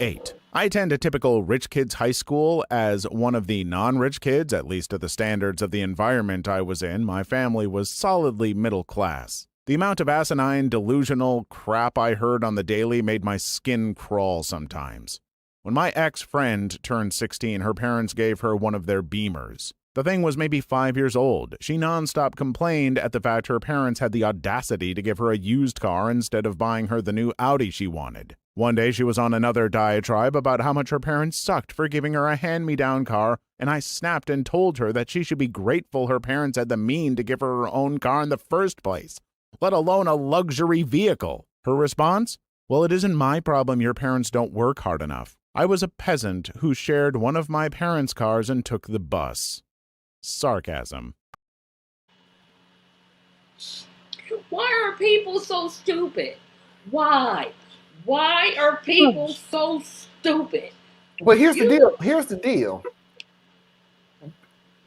8. I attend a typical rich kid's high school. As one of the non-rich kids, at least to the standards of the environment I was in, my family was solidly middle class. The amount of asinine, delusional crap I heard on the daily made my skin crawl sometimes. When my ex-friend turned 16, her parents gave her one of their Beamers. The thing was maybe 5 years old. She nonstop complained at the fact her parents had the audacity to give her a used car instead of buying her the new Audi she wanted. One day she was on another diatribe about how much her parents sucked for giving her a hand-me-down car, and I snapped and told her that she should be grateful her parents had the means to give her own car in the first place, let alone a luxury vehicle. Her response? Well, it isn't my problem your parents don't work hard enough. I was a peasant who shared one of my parents' cars and took the bus. Sarcasm. Why are people so stupid? Why? Why are people so stupid? Well, here's the deal. Here's the deal.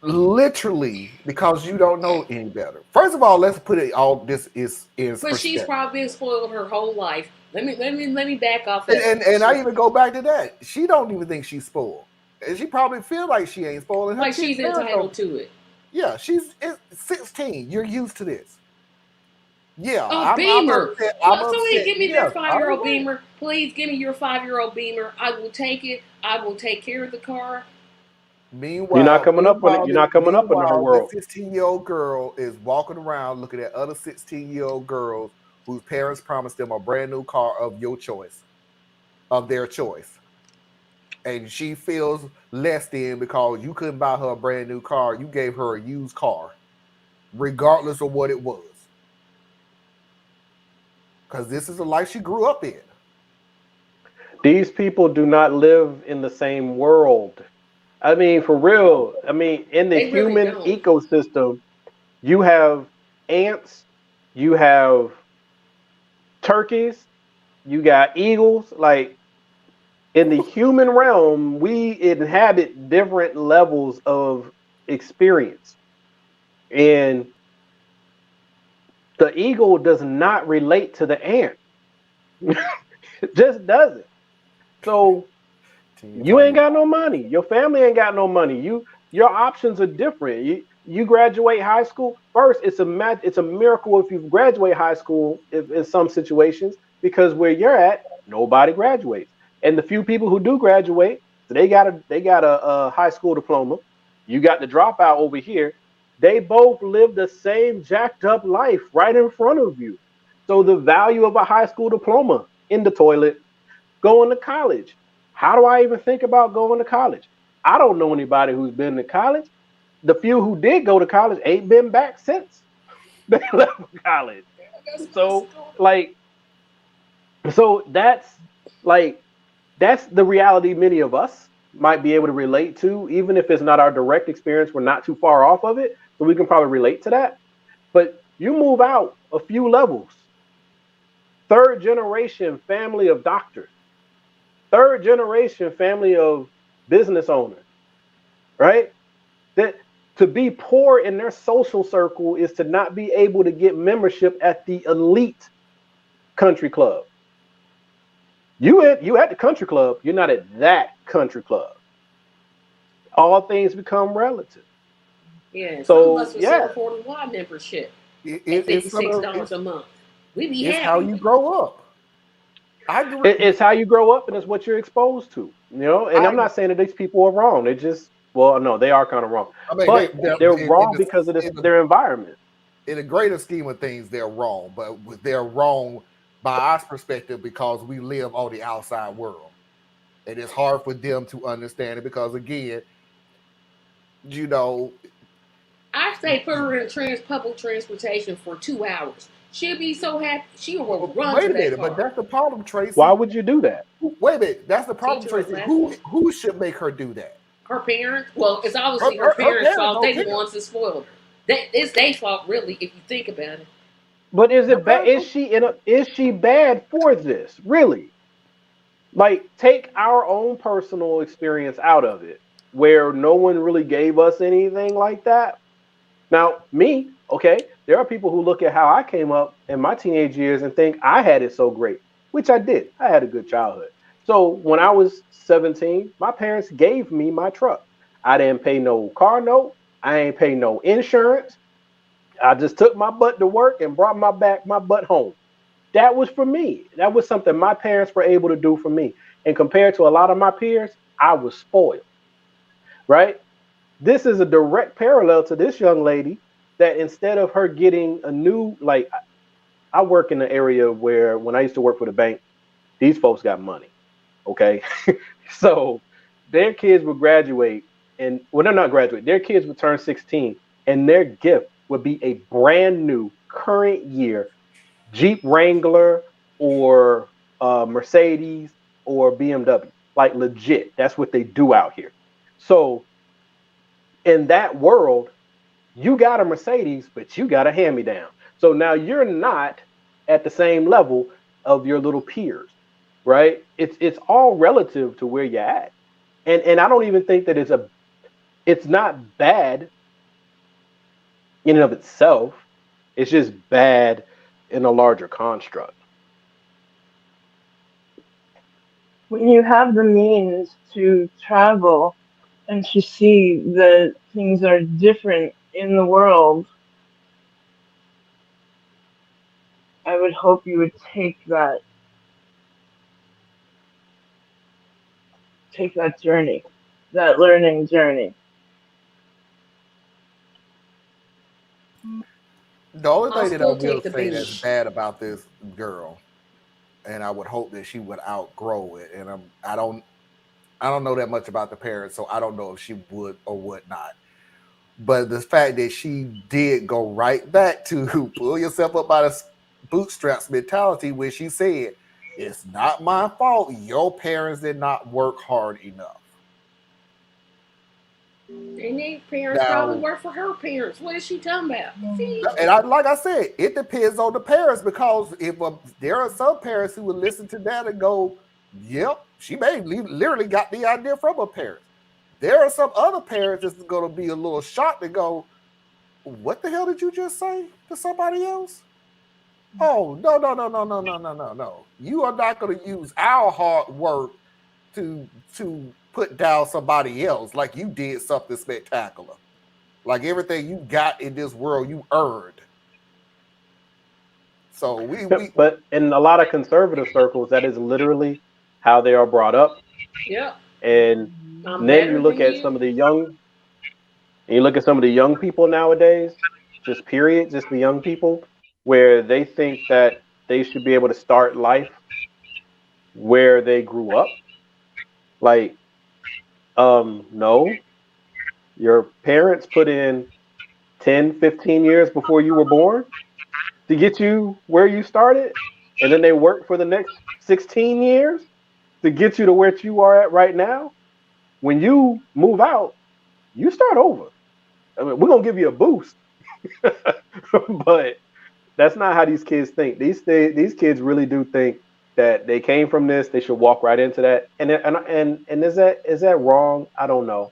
Literally, because you don't know any better. First of all, let's put it all. This is But she's probably been spoiled her whole life. Let me back off. And I even go back to that. She don't even think she's spoiled. And she probably feel like she ain't spoiled. And like she's entitled to it. Yeah, she's 16. You're used to this. Yeah. A Beamer. Somebody give me their 5-year-old Beamer. Please give me your 5-year-old Beamer. I will take it. I will take care of the car. Meanwhile, you're not coming up on it. You're not coming up in her world. The 16-year-old girl is walking around looking at other 16-year-old girls whose parents promised them a brand new car of your choice, of their choice. And she feels less than because you couldn't buy her a brand new car. You gave her a used car, regardless of what it was. Because this is the life she grew up in. These people do not live in the same world. I mean, for real. I mean, in the human ecosystem, you have ants, you have turkeys, you got eagles. Like, in the human realm, we inhabit different levels of experience. And the eagle does not relate to the ant. It just doesn't. So you ain't got no money. Your family ain't got no money. Your options are different. You graduate high school. First, it's a miracle if you graduate high school in some situations, because where you're at, nobody graduates. And the few people who do graduate, so they got a high school diploma. You got the dropout over here. They both live the same jacked up life right in front of you. So the value of a high school diploma in the toilet, going to college. How do I even think about going to college? I don't know anybody who's been to college. The few who did go to college ain't been back since they left college. So that's the reality many of us might be able to relate to, even if it's not our direct experience. We're not too far off of it, so we can probably relate to that. But you move out a few levels. 3rd generation family of doctors. 3rd generation family of business owners, right? That to be poor in their social circle is to not be able to get membership at the elite country club. You at the country club, you're not at that country club. All things become relative. Yeah, so some of us would afford a Y membership at $56 a month. We be happy. It's how you grow up. It's how you grow up, and it's what you're exposed to. You know, and I'm not saying that these people are wrong. They just, well, no, they are kind of wrong. I mean, but they're wrong because of their environment. In a greater scheme of things, they're wrong, but they're wrong by our perspective because we live on the outside world. And it's hard for them to understand it because, again, you know. I say put her in public transportation for 2 hours. She'll be so happy. She will run. Wait a minute, but that's the problem, Tracy. Why would you do that? Wait a minute, that's the problem, Tracy. Who should make her do that? Her parents. Well, it's obviously her parents' fault. They're the ones that spoiled her. It's their fault, really, if you think about it. But is it bad? Is she bad for this? Really? Like, take our own personal experience out of it, where no one really gave us anything like that. Now, me, okay, there are people who look at how I came up in my teenage years and think I had it so great, which I did. I had a good childhood. So when I was 17, my parents gave me my truck. I didn't pay no car note. I ain't pay no insurance. I just took my butt to work and brought my butt home. That was for me. That was something my parents were able to do for me. And compared to a lot of my peers, I was spoiled, right? This is a direct parallel to this young lady that instead of her getting a new, like, I work in an area where when I used to work for the bank, these folks got money. Okay. So their kids would graduate and, well, they're not graduate, their kids would turn 16 and their gift would be a brand new current year Jeep Wrangler or Mercedes or BMW. Like legit, that's what they do out here. So in that world, you got a Mercedes, but you got a hand-me-down. So now you're not at the same level of your little peers, right? It's all relative to where you're at. And I don't even think that it's not bad in and of itself. It's just bad in a larger construct. When you have the means to travel and to see that things are different in the world, I would hope you would take that journey, that learning journey. The only I'll thing that I still will take the say beamer. that's bad about this girl, and I would hope that she would outgrow it. And I don't know that much about the parents, so I don't know if she would or would not. But the fact that she did go right back to pull yourself up by the bootstraps mentality, where she said, "It's not my fault. Your parents did not work hard enough." And their parents probably work for her parents. What is she talking about? See? And like I said, it depends on the parents, because if there are some parents who would listen to that and go, "Yep, she may literally got the idea from her parents." There are some other parents that's going to be a little shocked and go, "What the hell did you just say to somebody else? Oh, no, no, no, no, no, no, no, no, no. You are not going to use our hard work to put down somebody else like you did something spectacular. Like everything you got in this world, you earned." So But in a lot of conservative circles, that is literally how they are brought up. Yep. And I'm then better you look than at you. some of the young people nowadays, just period, just the young people, where they think that they should be able to start life where they grew up. Like, no, your parents put in 10, 15 years before you were born to get you where you started. And then they work for the next 16 years to get you to where you are at right now. When you move out, you start over. I mean, we're going to give you a boost, but that's not how these kids think. These kids really do think that they came from this. They should walk right into that. And is that wrong? I don't know.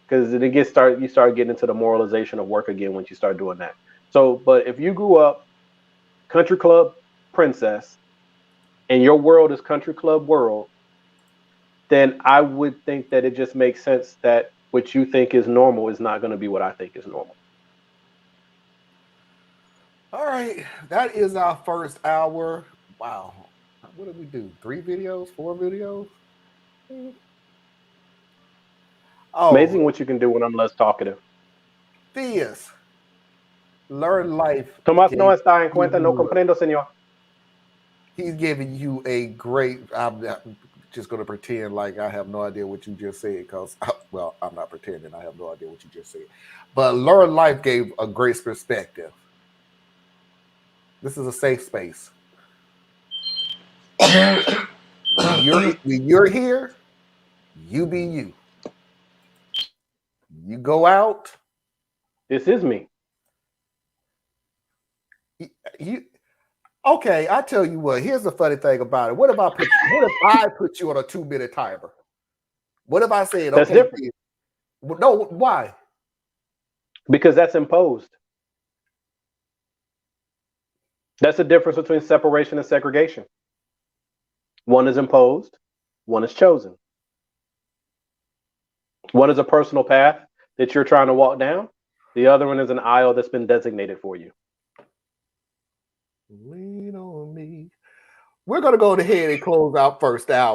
Because you start getting into the moralization of work again once you start doing that. So, but if you grew up country club princess and your world is country club world, then I would think that it just makes sense that what you think is normal is not going to be what I think is normal. All right, that is our first hour. Wow, what did we do? 3 videos, 4 videos? Oh, Amazing what you can do when I'm less talkative. Theus, Learn Life. Tomás no está en cuenta, no comprendo, señor. He's giving you a great. I'm just going to pretend like I have no idea what you just said, because, well, I'm not pretending I have no idea what you just said. But Learn Life gave a great perspective. This is a safe space. When you're here, you be you. You go out. This is me. You okay? I tell you what. Here's the funny thing about it. What if I put you on a 2-minute timer? What if I said, That's okay, different. no, why? Because that's imposed. That's the difference between separation and segregation. One is imposed, one is chosen. One is a personal path that you're trying to walk down. The other one is an aisle that's been designated for you. Lean on me. We're going to go ahead and close out first hour.